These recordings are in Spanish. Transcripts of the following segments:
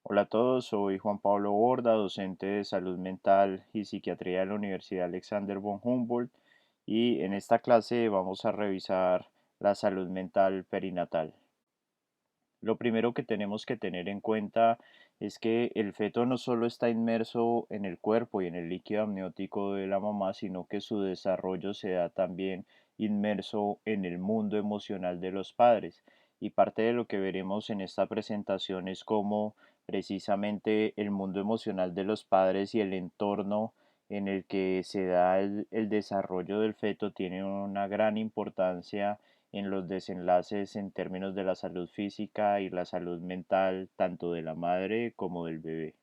Hola a todos, soy Juan Pablo Borda, docente de salud mental y psiquiatría de la Universidad Alexander von Humboldt, y en esta clase vamos a revisar la salud mental perinatal. Lo primero que tenemos que tener en cuenta es que el feto no solo está inmerso en el cuerpo y en el líquido amniótico de la mamá, sino que su desarrollo se da también inmerso en el mundo emocional de los padres. Y parte de lo que veremos en esta presentación es cómo precisamente el mundo emocional de los padres y el entorno en el que se da el desarrollo del feto tiene una gran importancia en los desenlaces en términos de la salud física y la salud mental tanto de la madre como del bebé.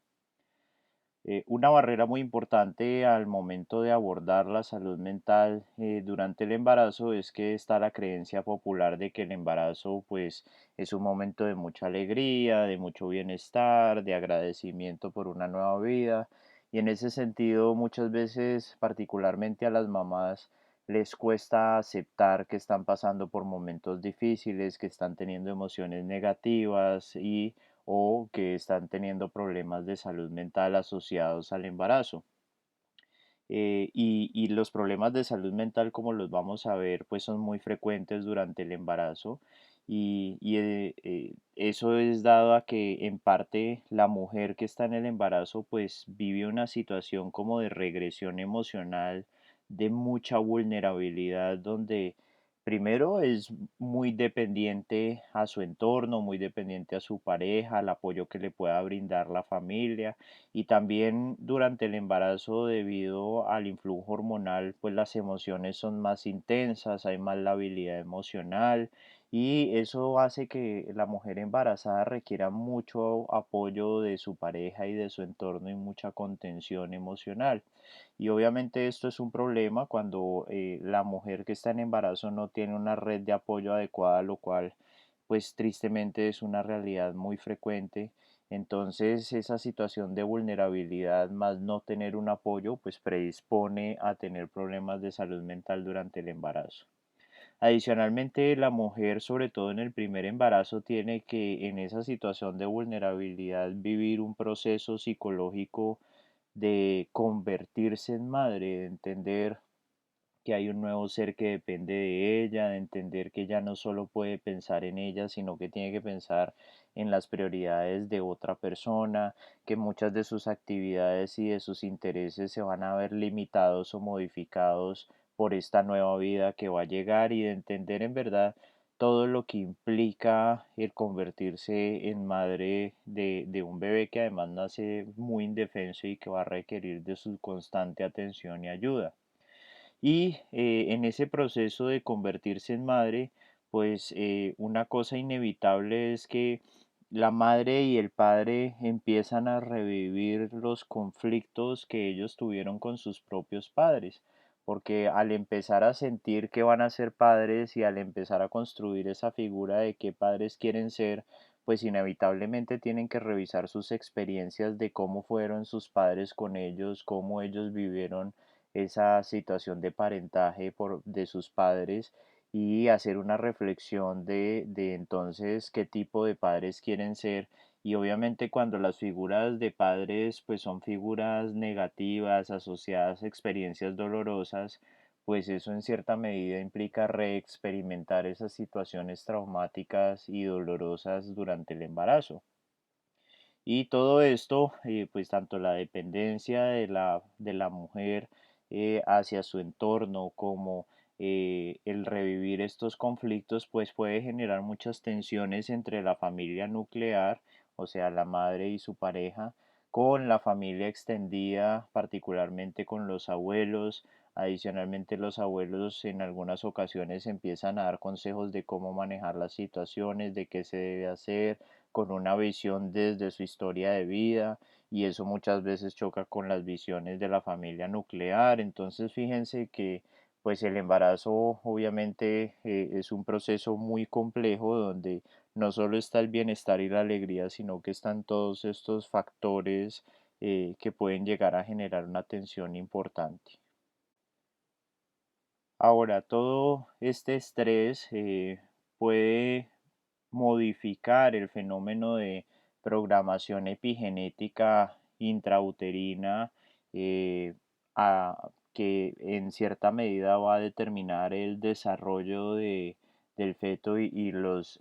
Una barrera muy importante al momento de abordar la salud mental durante el embarazo es que está la creencia popular de que el embarazo pues es un momento de mucha alegría, de mucho bienestar, de agradecimiento por una nueva vida, y en ese sentido muchas veces, particularmente a las mamás, les cuesta aceptar que están pasando por momentos difíciles, que están teniendo emociones negativas y o que están teniendo problemas de salud mental asociados al embarazo. Y los problemas de salud mental, como los vamos a ver, pues son muy frecuentes durante el embarazo, y eso es dado a que en parte la mujer que está en el embarazo pues vive una situación como de regresión emocional, de mucha vulnerabilidad, donde primero es muy dependiente a su entorno, muy dependiente a su pareja, al apoyo que le pueda brindar la familia, y también durante el embarazo, debido al influjo hormonal, pues las emociones son más intensas, hay más labilidad emocional, y eso hace que la mujer embarazada requiera mucho apoyo de su pareja y de su entorno y mucha contención emocional. Y obviamente esto es un problema cuando la mujer que está en embarazo no tiene una red de apoyo adecuada, lo cual pues tristemente es una realidad muy frecuente. Entonces esa situación de vulnerabilidad más no tener un apoyo pues predispone a tener problemas de salud mental durante el embarazo. Adicionalmente, la mujer, sobre todo en el primer embarazo, tiene que en esa situación de vulnerabilidad vivir un proceso psicológico de convertirse en madre, de entender que hay un nuevo ser que depende de ella, de entender que ya no solo puede pensar en ella, sino que tiene que pensar en las prioridades de otra persona, que muchas de sus actividades y de sus intereses se van a ver limitados o modificados por esta nueva vida que va a llegar, y de entender en verdad todo lo que implica el convertirse en madre de un bebé que además nace muy indefenso y que va a requerir de su constante atención y ayuda. Y en ese proceso de convertirse en madre, pues una cosa inevitable es que la madre y el padre empiezan a revivir los conflictos que ellos tuvieron con sus propios padres, porque al empezar a sentir que van a ser padres y al empezar a construir esa figura de qué padres quieren ser, pues inevitablemente tienen que revisar sus experiencias de cómo fueron sus padres con ellos, cómo ellos vivieron esa situación de parentaje de sus padres, y hacer una reflexión de entonces qué tipo de padres quieren ser. Y obviamente cuando las figuras de padres pues son figuras negativas asociadas a experiencias dolorosas, pues eso en cierta medida implica reexperimentar esas situaciones traumáticas y dolorosas durante el embarazo. Y todo esto, pues tanto la dependencia de la mujer hacia su entorno, como el revivir estos conflictos, pues puede generar muchas tensiones entre la familia nuclear, o sea, la madre y su pareja, con la familia extendida, particularmente con los abuelos. Adicionalmente, los abuelos en algunas ocasiones empiezan a dar consejos de cómo manejar las situaciones, de qué se debe hacer, con una visión desde su historia de vida, y eso muchas veces choca con las visiones de la familia nuclear. Entonces fíjense que pues el embarazo obviamente es un proceso muy complejo donde no solo está el bienestar y la alegría, sino que están todos estos factores que pueden llegar a generar una tensión importante. Ahora, todo este estrés puede modificar el fenómeno programación epigenética intrauterina eh, que en cierta medida va a determinar el desarrollo del feto y los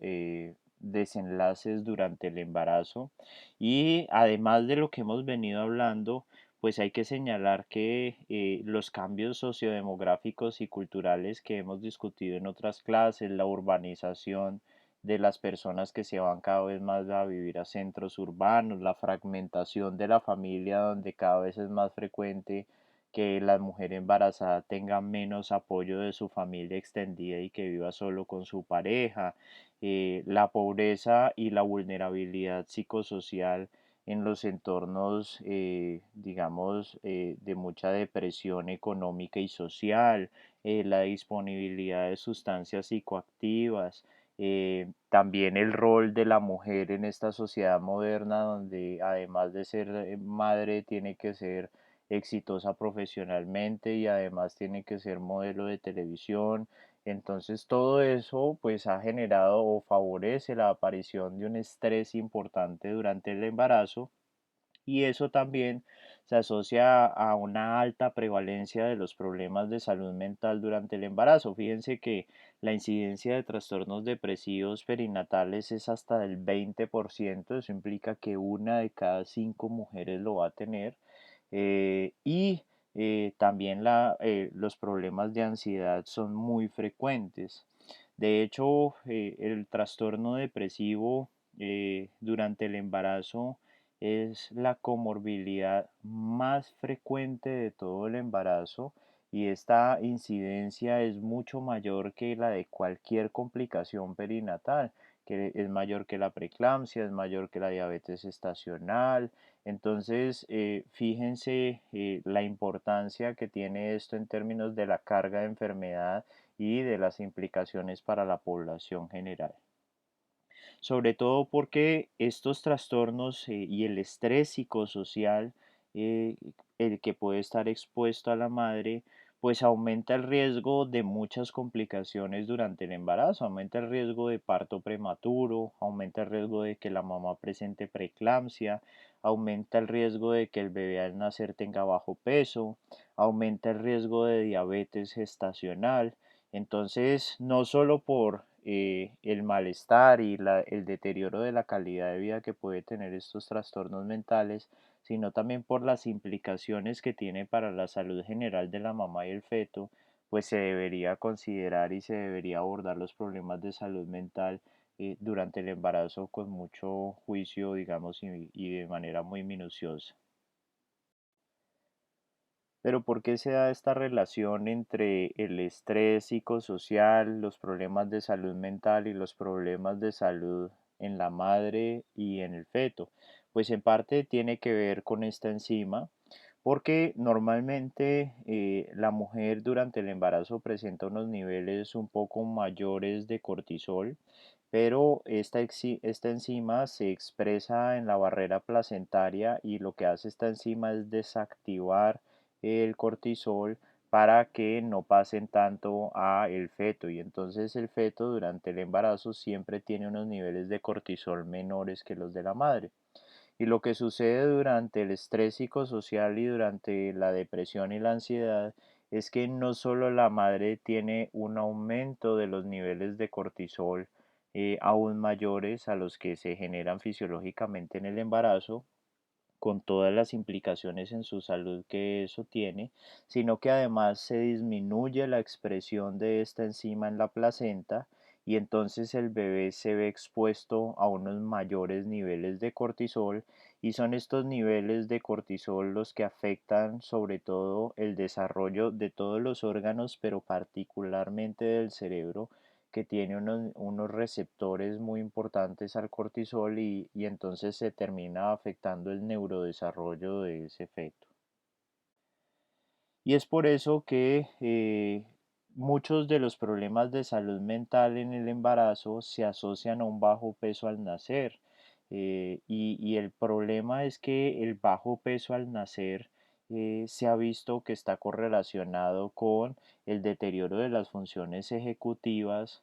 desenlaces durante el embarazo. Y además de lo que hemos venido hablando, pues hay que señalar que los cambios sociodemográficos y culturales que hemos discutido en otras clases, la urbanización de las personas que se van cada vez más a vivir a centros urbanos, la fragmentación de la familia donde cada vez es más frecuente que la mujer embarazada tenga menos apoyo de su familia extendida y que viva solo con su pareja, la pobreza y la vulnerabilidad psicosocial en los entornos, digamos, de mucha depresión económica y social, la disponibilidad de sustancias psicoactivas, también el rol de la mujer en esta sociedad moderna, donde además de ser madre, tiene que ser exitosa profesionalmente y además tiene que ser modelo de televisión. Entonces todo eso pues ha generado o favorece la aparición de un estrés importante durante el embarazo y eso también se asocia a una alta prevalencia de los problemas de salud mental durante el embarazo. Fíjense que la incidencia de trastornos depresivos perinatales es hasta del 20%, eso implica que una de cada cinco mujeres lo va a tener. Y también los problemas de ansiedad son muy frecuentes. De hecho, el trastorno depresivo durante el embarazo es la comorbilidad más frecuente de todo el embarazo y esta incidencia es mucho mayor que la de cualquier complicación perinatal, que es mayor que la preeclampsia, es mayor que la diabetes estacional. Entonces, fíjense la importancia que tiene esto en términos de la carga de enfermedad y de las implicaciones para la población general. Sobre todo porque estos trastornos y el estrés psicosocial, eh, el que puede estar expuesto a la madre, pues aumenta el riesgo de muchas complicaciones durante el embarazo, aumenta el riesgo de parto prematuro, aumenta el riesgo de que la mamá presente preeclampsia, aumenta el riesgo de que el bebé al nacer tenga bajo peso, aumenta el riesgo de diabetes gestacional. Entonces, no solo por el malestar y el deterioro de la calidad de vida que puede tener estos trastornos mentales, sino también por las implicaciones que tiene para la salud general de la mamá y el feto, pues se debería considerar y se debería abordar los problemas de salud mental durante el embarazo con mucho juicio, digamos, y de manera muy minuciosa. Pero ¿por qué se da esta relación entre el estrés psicosocial, los problemas de salud mental y los problemas de salud en la madre y en el feto? Pues en parte tiene que ver con esta enzima, porque normalmente la mujer durante el embarazo presenta unos niveles un poco mayores de cortisol, pero esta enzima se expresa en la barrera placentaria y lo que hace esta enzima es desactivar el cortisol para que no pasen tanto a el feto y entonces el feto durante el embarazo siempre tiene unos niveles de cortisol menores que los de la madre. Y lo que sucede durante el estrés psicosocial y durante la depresión y la ansiedad es que no solo la madre tiene un aumento de los niveles de cortisol aún mayores a los que se generan fisiológicamente en el embarazo, con todas las implicaciones en su salud que eso tiene, sino que además se disminuye la expresión de esta enzima en la placenta y entonces el bebé se ve expuesto a unos mayores niveles de cortisol y son estos niveles de cortisol los que afectan sobre todo el desarrollo de todos los órganos, pero particularmente del cerebro que tiene unos receptores muy importantes al cortisol y entonces se termina afectando el neurodesarrollo de ese feto. Y es por eso que muchos de los problemas de salud mental en el embarazo se asocian a un bajo peso al nacer. Y el problema es que el bajo peso al nacer se ha visto que está correlacionado con el deterioro de las funciones ejecutivas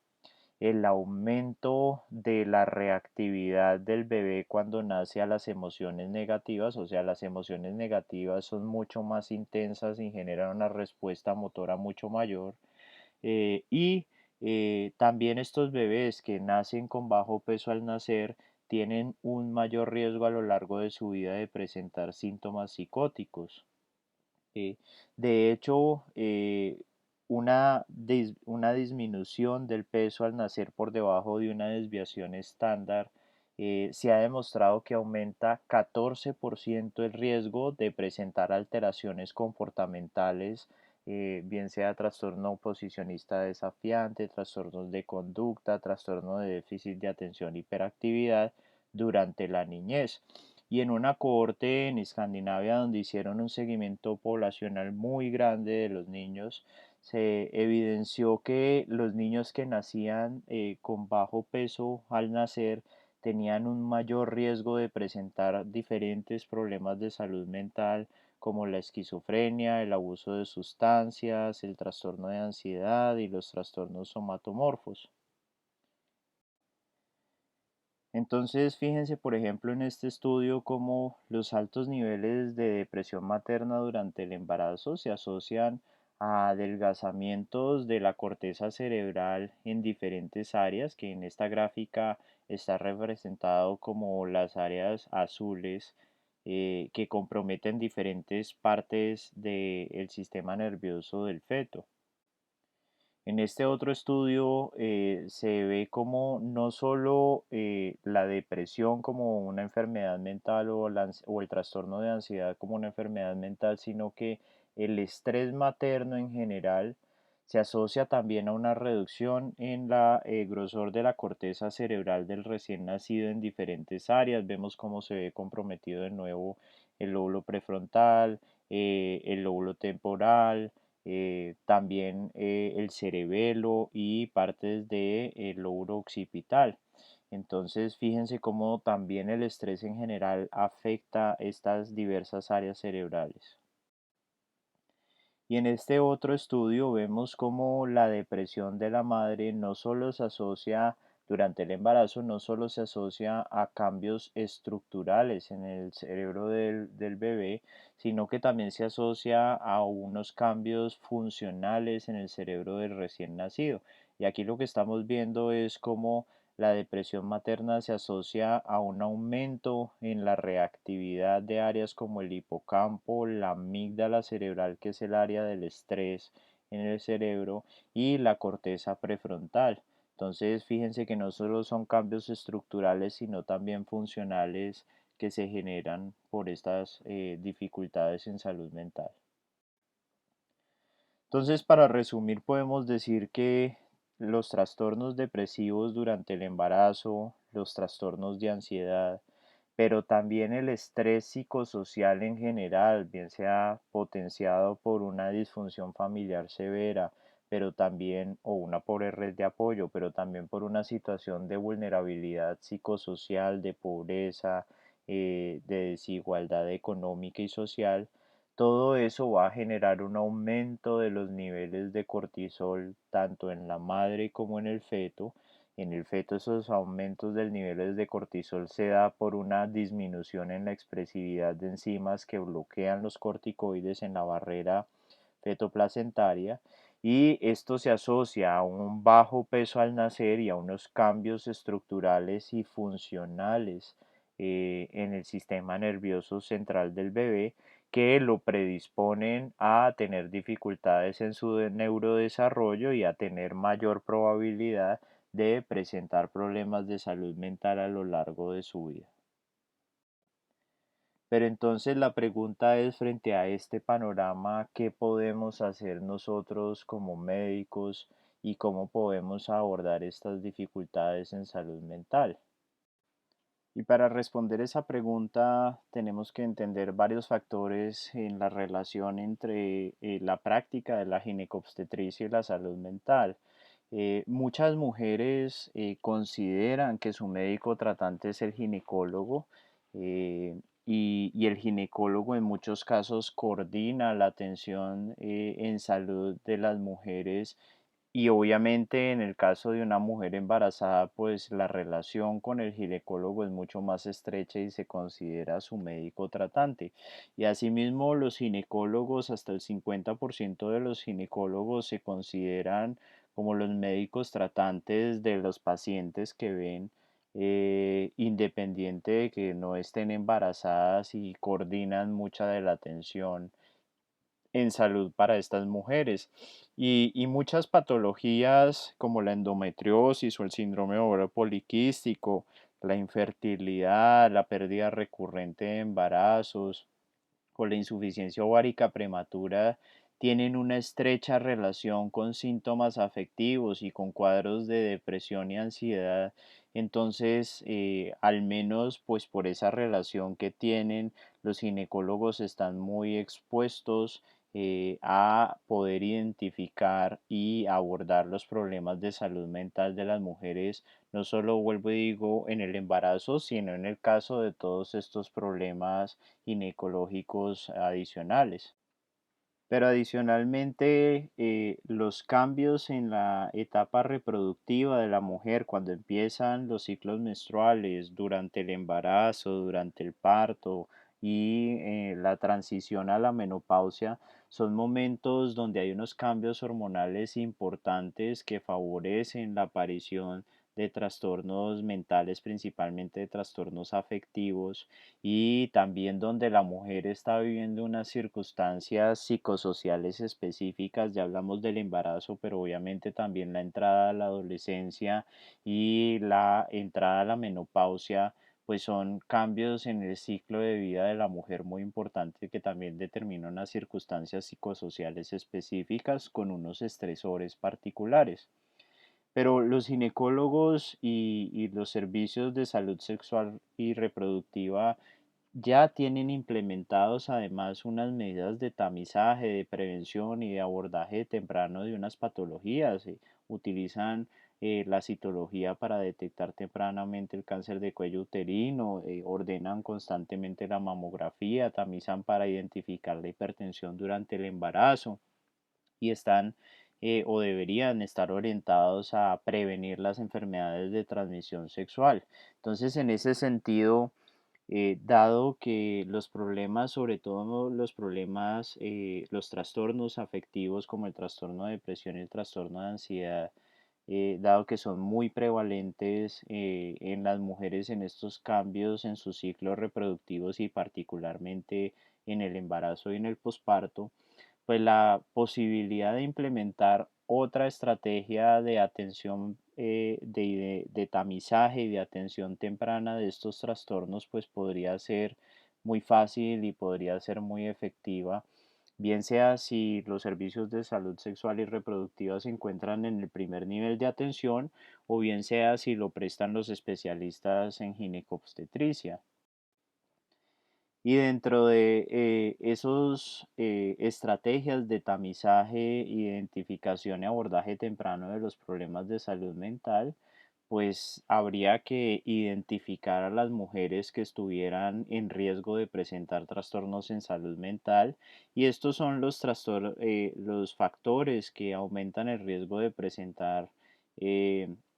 el aumento de la reactividad del bebé cuando nace a las emociones negativas, o sea, las emociones negativas son mucho más intensas y generan una respuesta motora mucho mayor. Y también estos bebés que nacen con bajo peso al nacer tienen un mayor riesgo a lo largo de su vida de presentar síntomas psicóticos. Eh, de hecho, una disminución del peso al nacer por debajo de una desviación estándar se ha demostrado que aumenta 14% el riesgo de presentar alteraciones comportamentales, bien sea trastorno oposicionista desafiante, trastornos de conducta, trastorno de déficit de atención, hiperactividad durante la niñez. Y en una cohorte en Escandinavia donde hicieron un seguimiento poblacional muy grande de los niños, se evidenció que los niños que nacían con bajo peso al nacer tenían un mayor riesgo de presentar diferentes problemas de salud mental como la esquizofrenia, el abuso de sustancias, el trastorno de ansiedad y los trastornos somatomorfos. Entonces, fíjense, por ejemplo, en este estudio cómo los altos niveles de depresión materna durante el embarazo se asocian a adelgazamientos de la corteza cerebral en diferentes áreas, que en esta gráfica está representado como las áreas azules que comprometen diferentes partes del sistema nervioso del feto. En este otro estudio se ve como no solo la depresión como una enfermedad mental o el trastorno de ansiedad como una enfermedad mental, sino que el estrés materno en general se asocia también a una reducción en la grosor de la corteza cerebral del recién nacido en diferentes áreas. Vemos cómo se ve comprometido de nuevo el lóbulo prefrontal, el lóbulo temporal, también el cerebelo y partes del lóbulo occipital. Entonces, fíjense cómo también el estrés en general afecta estas diversas áreas cerebrales. Y en este otro estudio vemos cómo la depresión de la madre no solo se asocia durante el embarazo, no solo se asocia a cambios estructurales en el cerebro del bebé, sino que también se asocia a unos cambios funcionales en el cerebro del recién nacido. Y aquí lo que estamos viendo es cómo la depresión materna se asocia a un aumento en la reactividad de áreas como el hipocampo, la amígdala cerebral, que es el área del estrés en el cerebro, y la corteza prefrontal. Entonces, fíjense que no solo son cambios estructurales, sino también funcionales que se generan por estas dificultades en salud mental. Entonces, para resumir, podemos decir que los trastornos depresivos durante el embarazo, los trastornos de ansiedad, pero también el estrés psicosocial en general, bien sea potenciado por una disfunción familiar severa, pero también, o una pobre red de apoyo, pero también por una situación de vulnerabilidad psicosocial, de pobreza, de desigualdad económica y social, todo eso va a generar un aumento de los niveles de cortisol tanto en la madre como en el feto. En el feto esos aumentos del niveles de cortisol se da por una disminución en la expresividad de enzimas que bloquean los corticoides en la barrera fetoplacentaria y esto se asocia a un bajo peso al nacer y a unos cambios estructurales y funcionales en el sistema nervioso central del bebé que lo predisponen a tener dificultades en su neurodesarrollo y a tener mayor probabilidad de presentar problemas de salud mental a lo largo de su vida. Pero entonces la pregunta es, frente a este panorama, ¿qué podemos hacer nosotros como médicos y cómo podemos abordar estas dificultades en salud mental? Y para responder esa pregunta tenemos que entender varios factores en la relación entre la práctica de la ginecobstetricia y la salud mental. Muchas mujeres consideran que su médico tratante es el ginecólogo y el ginecólogo en muchos casos coordina la atención en salud de las mujeres Y obviamente en el caso de una mujer embarazada, pues la relación con el ginecólogo es mucho más estrecha y se considera su médico tratante. Y asimismo los ginecólogos, hasta el 50% de los ginecólogos se consideran como los médicos tratantes de los pacientes que ven, independiente de que no estén embarazadas, y coordinan mucha de la atención en salud para estas mujeres. Y muchas patologías como la endometriosis o el síndrome ovario poliquístico, la infertilidad, la pérdida recurrente de embarazos o la insuficiencia ovárica prematura tienen una estrecha relación con síntomas afectivos y con cuadros de depresión y ansiedad. Entonces, al menos pues por esa relación que tienen, los ginecólogos están muy expuestos a poder identificar y abordar los problemas de salud mental de las mujeres, no solo vuelvo y digo en el embarazo, sino en el caso de todos estos problemas ginecológicos adicionales. Pero adicionalmente, los cambios en la etapa reproductiva de la mujer, cuando empiezan los ciclos menstruales, durante el embarazo, durante el parto y la transición a la menopausia, son momentos donde hay unos cambios hormonales importantes que favorecen la aparición de trastornos mentales, principalmente de trastornos afectivos, y también donde la mujer está viviendo unas circunstancias psicosociales específicas. Ya hablamos del embarazo, pero obviamente también la entrada a la adolescencia y la entrada a la menopausia, pues son cambios en el ciclo de vida de la mujer muy importantes que también determinan unas circunstancias psicosociales específicas con unos estresores particulares. Pero los ginecólogos y los servicios de salud sexual y reproductiva ya tienen implementados además unas medidas de tamizaje, de prevención y de abordaje temprano de unas patologías. Utilizan la citología para detectar tempranamente el cáncer de cuello uterino, ordenan constantemente la mamografía, tamizan para identificar la hipertensión durante el embarazo y están o deberían estar orientados a prevenir las enfermedades de transmisión sexual. Entonces, en ese sentido, dado que los problemas, sobre todo los problemas, los trastornos afectivos como el trastorno de depresión y el trastorno de ansiedad, dado que son muy prevalentes en las mujeres en estos cambios en sus ciclos reproductivos y particularmente en el embarazo y en el posparto, pues la posibilidad de implementar otra estrategia de atención, de tamizaje y de atención temprana de estos trastornos, pues podría ser muy fácil y podría ser muy efectiva, bien sea si los servicios de salud sexual y reproductiva se encuentran en el primer nivel de atención o bien sea si lo prestan los especialistas en ginecobstetricia. Y dentro de esos estrategias de tamizaje, identificación y abordaje temprano de los problemas de salud mental, pues habría que identificar a las mujeres que estuvieran en riesgo de presentar trastornos en salud mental, y estos son los factores que aumentan el riesgo de presentar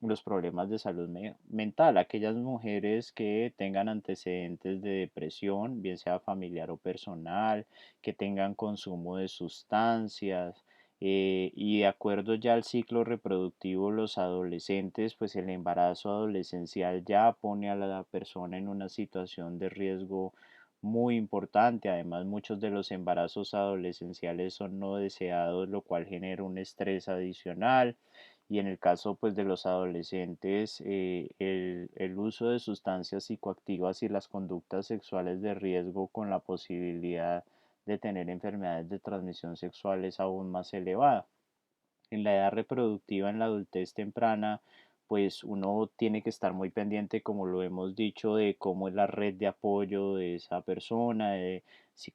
los problemas de salud mental. Aquellas mujeres que tengan antecedentes de depresión, bien sea familiar o personal, que tengan consumo de sustancias, y de acuerdo ya al ciclo reproductivo, los adolescentes, pues el embarazo adolescencial ya pone a la persona en una situación de riesgo muy importante. Además, muchos de los embarazos adolescenciales son no deseados, lo cual genera un estrés adicional. Y en el caso pues de los adolescentes, el uso de sustancias psicoactivas y las conductas sexuales de riesgo con la posibilidad de tener enfermedades de transmisión sexual es aún más elevada. En la edad reproductiva, en la adultez temprana, pues uno tiene que estar muy pendiente, como lo hemos dicho, de cómo es la red de apoyo de esa persona, de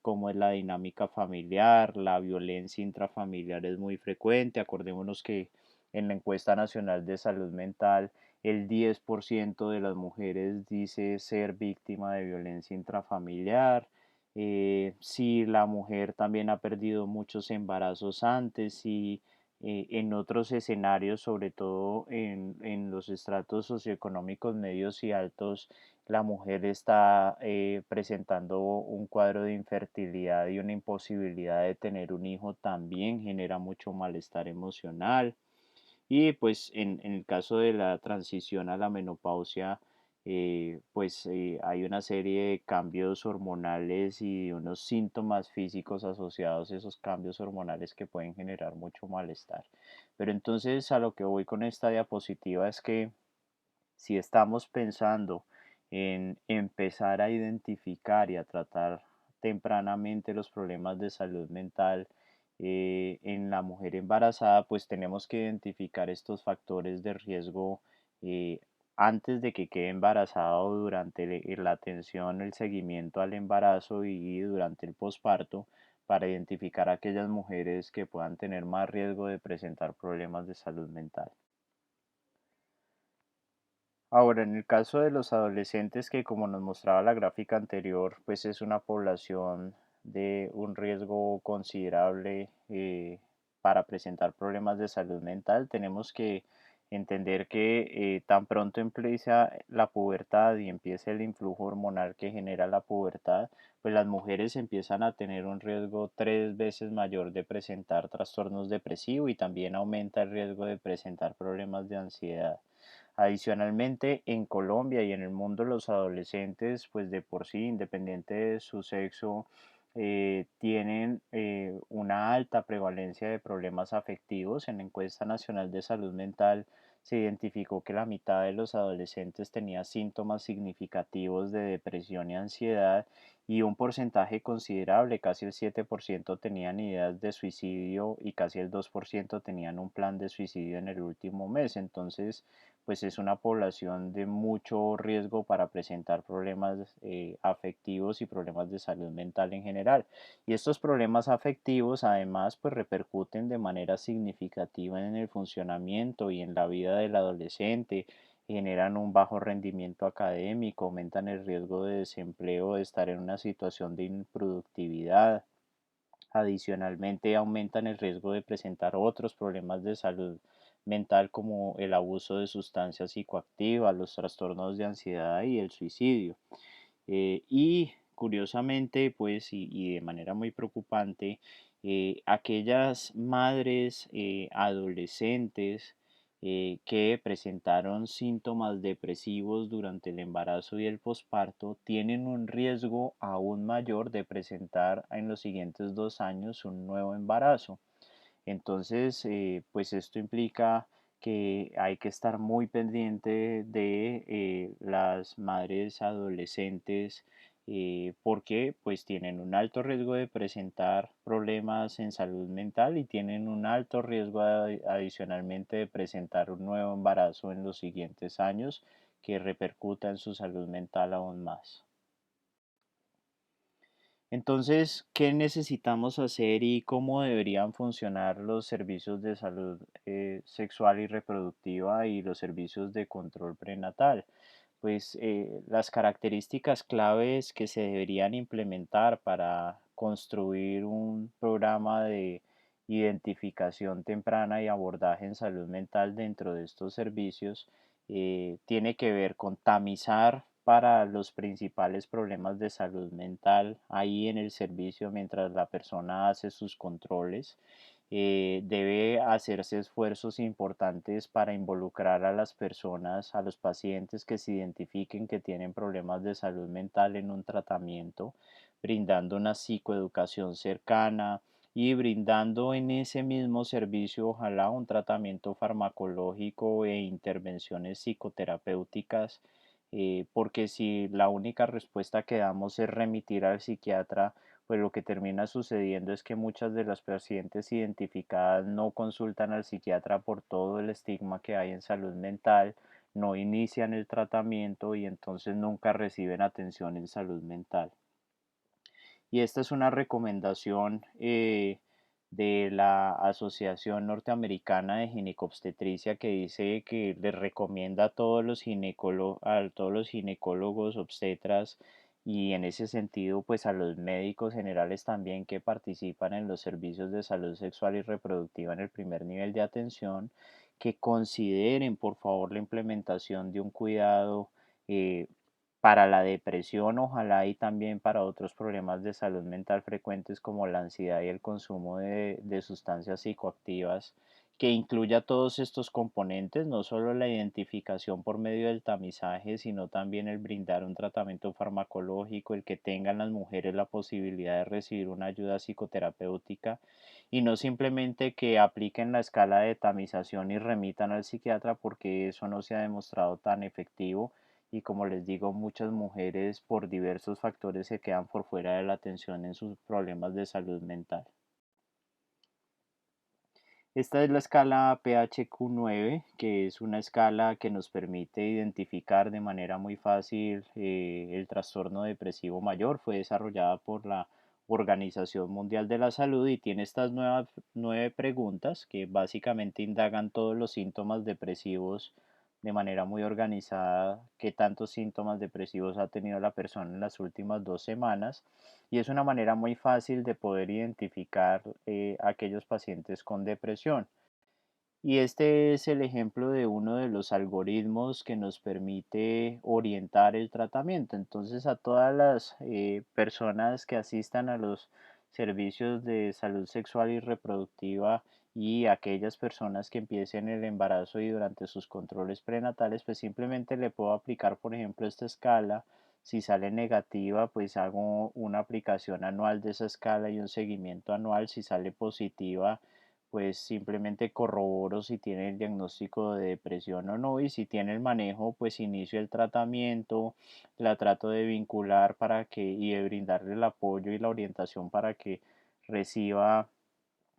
cómo es la dinámica familiar. La violencia intrafamiliar es muy frecuente. Acordémonos que en la encuesta nacional de salud mental, el 10% de las mujeres dice ser víctima de violencia intrafamiliar. Si la mujer también ha perdido muchos embarazos antes, y en otros escenarios, sobre todo en los estratos socioeconómicos medios y altos, la mujer está presentando un cuadro de infertilidad y una imposibilidad de tener un hijo también genera mucho malestar emocional. Y pues en el caso de la transición a la menopausia, hay una serie de cambios hormonales y unos síntomas físicos asociados a esos cambios hormonales que pueden generar mucho malestar. Pero entonces a lo que voy con esta diapositiva es que si estamos pensando en empezar a identificar y a tratar tempranamente los problemas de salud mental en la mujer embarazada, pues tenemos que identificar estos factores de riesgo eh, antes de que quede embarazada o durante la atención, el seguimiento al embarazo y durante el posparto para identificar aquellas mujeres que puedan tener más riesgo de presentar problemas de salud mental. Ahora, en el caso de los adolescentes, que como nos mostraba la gráfica anterior, pues es una población de un riesgo considerable para presentar problemas de salud mental, tenemos que entender que tan pronto empieza la pubertad y empieza el influjo hormonal que genera la pubertad, pues las mujeres empiezan a tener un riesgo 3 veces mayor de presentar trastornos depresivos y también aumenta el riesgo de presentar problemas de ansiedad. Adicionalmente, en Colombia y en el mundo, los adolescentes, pues de por sí, independiente de su sexo, tienen una alta prevalencia de problemas afectivos. En la encuesta nacional de salud mental se identificó que la mitad de los adolescentes tenía síntomas significativos de depresión y ansiedad y un porcentaje considerable, casi el 7%, tenían ideas de suicidio y casi el 2% tenían un plan de suicidio en el último mes. Entonces, pues es una población de mucho riesgo para presentar problemas afectivos y problemas de salud mental en general. Y estos problemas afectivos además pues repercuten de manera significativa en el funcionamiento y en la vida del adolescente, generan un bajo rendimiento académico, aumentan el riesgo de desempleo, de estar en una situación de improductividad. Adicionalmente, aumentan el riesgo de presentar otros problemas de salud mental como el abuso de sustancias psicoactivas, los trastornos de ansiedad y el suicidio. Y curiosamente, pues, y de manera muy preocupante, aquellas madres adolescentes que presentaron síntomas depresivos durante el embarazo y el posparto tienen un riesgo aún mayor de presentar en los siguientes 2 años un nuevo embarazo. Entonces, pues esto implica que hay que estar muy pendiente de las madres adolescentes porque pues tienen un alto riesgo de presentar problemas en salud mental y tienen un alto riesgo adicionalmente de presentar un nuevo embarazo en los siguientes años que repercuta en su salud mental aún más. Entonces, ¿qué necesitamos hacer y cómo deberían funcionar los servicios de salud sexual y reproductiva y los servicios de control prenatal? Pues las características claves que se deberían implementar para construir un programa de identificación temprana y abordaje en salud mental dentro de estos servicios tiene que ver con tamizar para los principales problemas de salud mental ahí en el servicio mientras la persona hace sus controles. Debe hacerse esfuerzos importantes para involucrar a las personas, a los pacientes que se identifiquen que tienen problemas de salud mental en un tratamiento, brindando una psicoeducación cercana y brindando en ese mismo servicio ojalá un tratamiento farmacológico e intervenciones psicoterapéuticas, porque si la única respuesta que damos es remitir al psiquiatra, pues lo que termina sucediendo es que muchas de las pacientes identificadas no consultan al psiquiatra por todo el estigma que hay en salud mental, no inician el tratamiento y entonces nunca reciben atención en salud mental. Y esta es una recomendación de la Asociación Norteamericana de Ginecobstetricia que dice que les recomienda a todos los ginecólogos obstetras y en ese sentido pues a los médicos generales también que participan en los servicios de salud sexual y reproductiva en el primer nivel de atención, que consideren por favor la implementación de un cuidado eh, para la depresión, ojalá y también para otros problemas de salud mental frecuentes como la ansiedad y el consumo de sustancias psicoactivas, que incluya todos estos componentes, no solo la identificación por medio del tamizaje, sino también el brindar un tratamiento farmacológico, el que tengan las mujeres la posibilidad de recibir una ayuda psicoterapéutica y no simplemente que apliquen la escala de tamización y remitan al psiquiatra porque eso no se ha demostrado tan efectivo y como les digo, muchas mujeres por diversos factores se quedan por fuera de la atención en sus problemas de salud mental. Esta es la escala PHQ-9, que es una escala que nos permite identificar de manera muy fácil el trastorno depresivo mayor. Fue desarrollada por la Organización Mundial de la Salud y tiene estas nueve preguntas que básicamente indagan todos los síntomas depresivos de manera muy organizada, qué tantos síntomas depresivos ha tenido la persona en las últimas 2 semanas y es una manera muy fácil de poder identificar aquellos pacientes con depresión. Y este es el ejemplo de uno de los algoritmos que nos permite orientar el tratamiento. Entonces, a todas las personas que asistan a los servicios de salud sexual y reproductiva y aquellas personas que empiecen el embarazo y durante sus controles prenatales, pues simplemente le puedo aplicar, por ejemplo, esta escala. Si sale negativa, pues hago una aplicación anual de esa escala y un seguimiento anual. Si sale positiva, pues simplemente corroboro si tiene el diagnóstico de depresión o no y si tiene el manejo, pues inicio el tratamiento, la trato de vincular para que y de brindarle el apoyo y la orientación para que reciba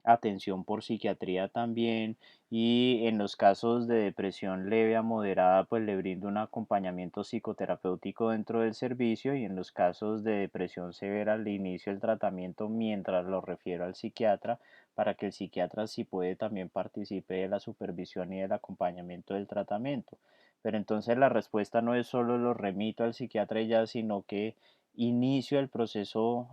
atención por psiquiatría también y en los casos de depresión leve a moderada pues le brindo un acompañamiento psicoterapéutico dentro del servicio y en los casos de depresión severa le inicio el tratamiento mientras lo refiero al psiquiatra para que el psiquiatra si puede también participe de la supervisión y del acompañamiento del tratamiento. Pero entonces la respuesta no es solo lo remito al psiquiatra y ya, sino que inicio el proceso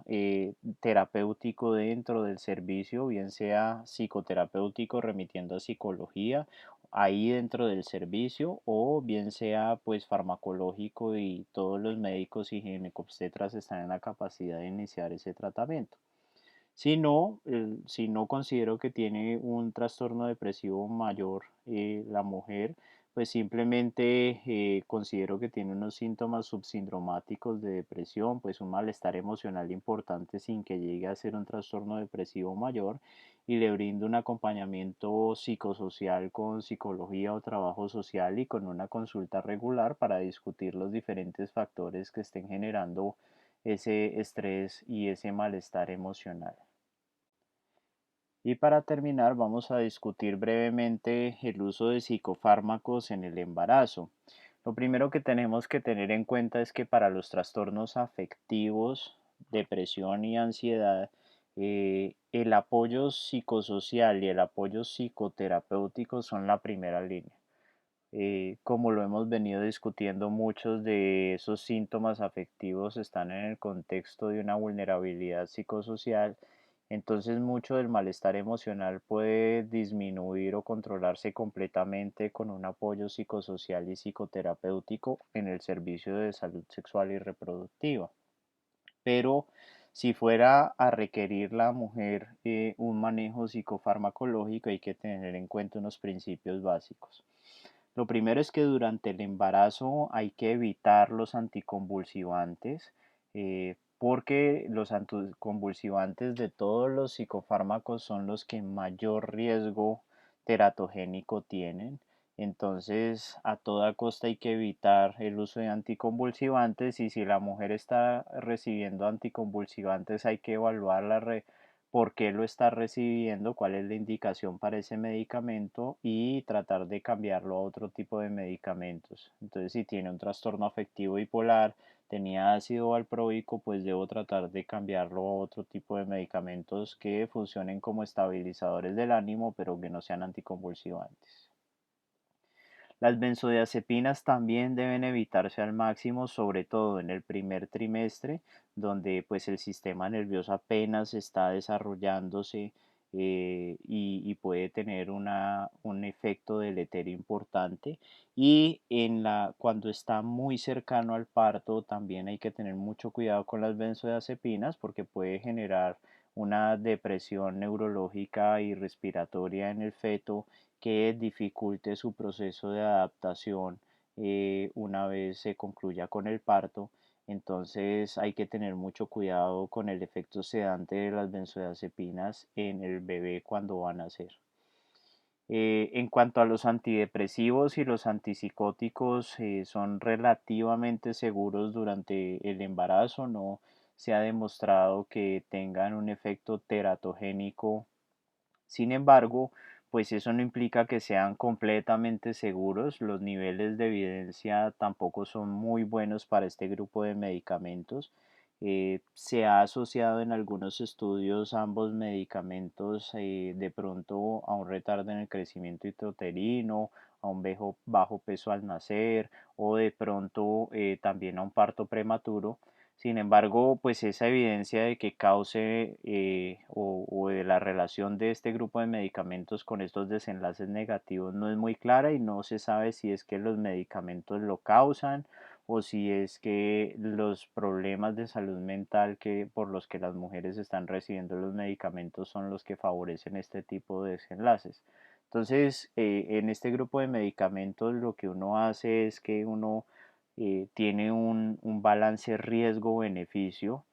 terapéutico dentro del servicio, bien sea psicoterapéutico remitiendo a psicología ahí dentro del servicio o bien sea pues farmacológico y todos los médicos y ginecobstetras están en la capacidad de iniciar ese tratamiento. Si no considero que tiene un trastorno depresivo mayor la mujer, pues simplemente considero que tiene unos síntomas subsindromáticos de depresión, pues un malestar emocional importante sin que llegue a ser un trastorno depresivo mayor y le brindo un acompañamiento psicosocial con psicología o trabajo social y con una consulta regular para discutir los diferentes factores que estén generando ese estrés y ese malestar emocional. Y para terminar, vamos a discutir brevemente el uso de psicofármacos en el embarazo. Lo primero que tenemos que tener en cuenta es que para los trastornos afectivos, depresión y ansiedad, el apoyo psicosocial y el apoyo psicoterapéutico son la primera línea. Como lo hemos venido discutiendo, muchos de esos síntomas afectivos están en el contexto de una vulnerabilidad psicosocial, entonces mucho del malestar emocional puede disminuir o controlarse completamente con un apoyo psicosocial y psicoterapéutico en el servicio de salud sexual y reproductiva. Pero si fuera a requerir la mujer un manejo psicofarmacológico, hay que tener en cuenta unos principios básicos. Lo primero es que durante el embarazo hay que evitar los anticonvulsivantes, porque los anticonvulsivantes de todos los psicofármacos son los que mayor riesgo teratogénico tienen. Entonces, a toda costa hay que evitar el uso de anticonvulsivantes y si la mujer está recibiendo anticonvulsivantes hay que evaluar por qué lo está recibiendo, cuál es la indicación para ese medicamento y tratar de cambiarlo a otro tipo de medicamentos. Entonces, si tiene un trastorno afectivo bipolar, tenía ácido valproico, pues debo tratar de cambiarlo a otro tipo de medicamentos que funcionen como estabilizadores del ánimo, pero que no sean anticonvulsivantes. Las benzodiazepinas también deben evitarse al máximo, sobre todo en el primer trimestre, donde pues el sistema nervioso apenas está desarrollándose, y puede tener un efecto deleterio importante. Y cuando está muy cercano al parto, también hay que tener mucho cuidado con las benzodiazepinas porque puede generar una depresión neurológica y respiratoria en el feto que dificulte su proceso de adaptación una vez se concluya con el parto. Entonces hay que tener mucho cuidado con el efecto sedante de las benzodiazepinas en el bebé cuando va a nacer. En cuanto a los antidepresivos y los antipsicóticos, son relativamente seguros durante el embarazo. No se ha demostrado que tengan un efecto teratogénico. Sin embargo, pues eso no implica que sean completamente seguros. Los niveles de evidencia tampoco son muy buenos para este grupo de medicamentos. Se ha asociado en algunos estudios ambos medicamentos, de pronto a un retardo en el crecimiento intrauterino, a un bajo peso al nacer o de pronto también a un parto prematuro. Sin embargo, pues esa evidencia de que cause, o de la relación de este grupo de medicamentos con estos desenlaces negativos no es muy clara y no se sabe si es que los medicamentos lo causan o si es que los problemas de salud mental por los que las mujeres están recibiendo los medicamentos son los que favorecen este tipo de desenlaces. Entonces, en este grupo de medicamentos lo que uno hace es que uno tiene un balance riesgo-beneficio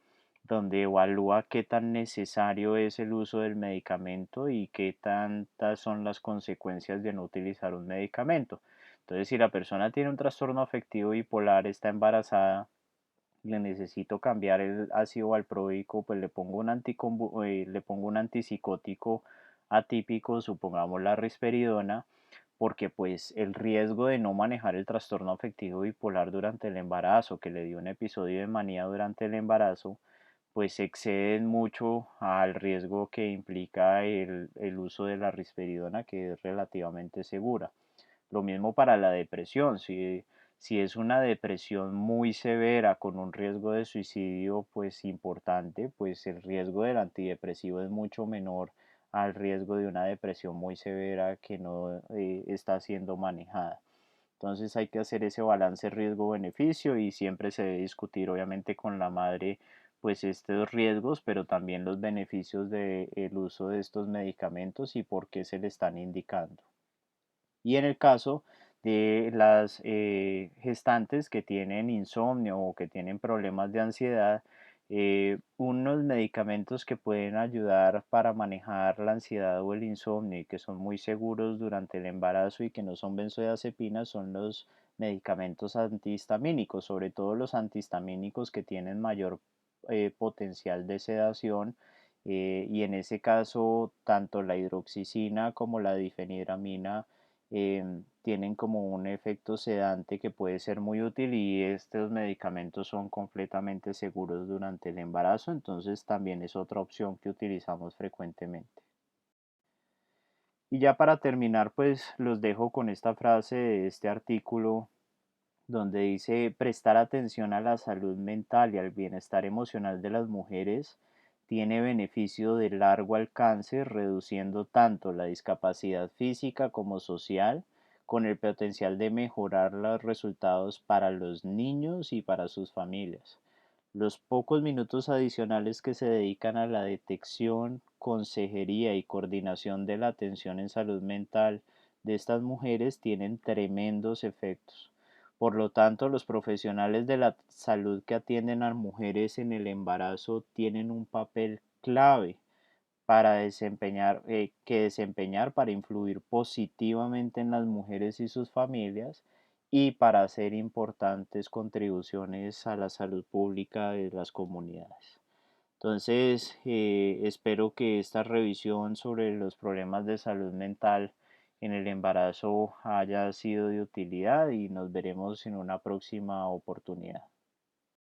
donde evalúa qué tan necesario es el uso del medicamento y qué tantas son las consecuencias de no utilizar un medicamento. Entonces, si la persona tiene un trastorno afectivo bipolar, está embarazada, le necesito cambiar el ácido valproico, pues le pongo un antipsicótico atípico, supongamos la risperidona, porque pues el riesgo de no manejar el trastorno afectivo bipolar durante el embarazo, que le dio un episodio de manía durante el embarazo, pues exceden mucho al riesgo que implica el uso de la risperidona, que es relativamente segura. Lo mismo para la depresión. Si es una depresión muy severa con un riesgo de suicidio pues importante, pues el riesgo del antidepresivo es mucho menor al riesgo de una depresión muy severa que no está siendo manejada. Entonces hay que hacer ese balance riesgo-beneficio y siempre se debe discutir obviamente con la madre pues estos riesgos, pero también los beneficios del uso de estos medicamentos y por qué se le están indicando. Y en el caso de las gestantes que tienen insomnio o que tienen problemas de ansiedad, unos medicamentos que pueden ayudar para manejar la ansiedad o el insomnio y que son muy seguros durante el embarazo y que no son benzodiazepinas son los medicamentos antihistamínicos, sobre todo los antihistamínicos que tienen mayor potencial de sedación, y en ese caso tanto la hidroxicina como la difenhidramina tienen como un efecto sedante que puede ser muy útil y estos medicamentos son completamente seguros durante el embarazo, entonces también es otra opción que utilizamos frecuentemente. Y ya para terminar, pues los dejo con esta frase de este artículo donde dice prestar atención a la salud mental y al bienestar emocional de las mujeres tiene beneficio de largo alcance, reduciendo tanto la discapacidad física como social, con el potencial de mejorar los resultados para los niños y para sus familias. Los pocos minutos adicionales que se dedican a la detección, consejería y coordinación de la atención en salud mental de estas mujeres tienen tremendos efectos. Por lo tanto, los profesionales de la salud que atienden a mujeres en el embarazo tienen un papel clave para desempeñar para influir positivamente en las mujeres y sus familias y para hacer importantes contribuciones a la salud pública de las comunidades. Entonces, espero que esta revisión sobre los problemas de salud mental en el embarazo haya sido de utilidad y nos veremos en una próxima oportunidad.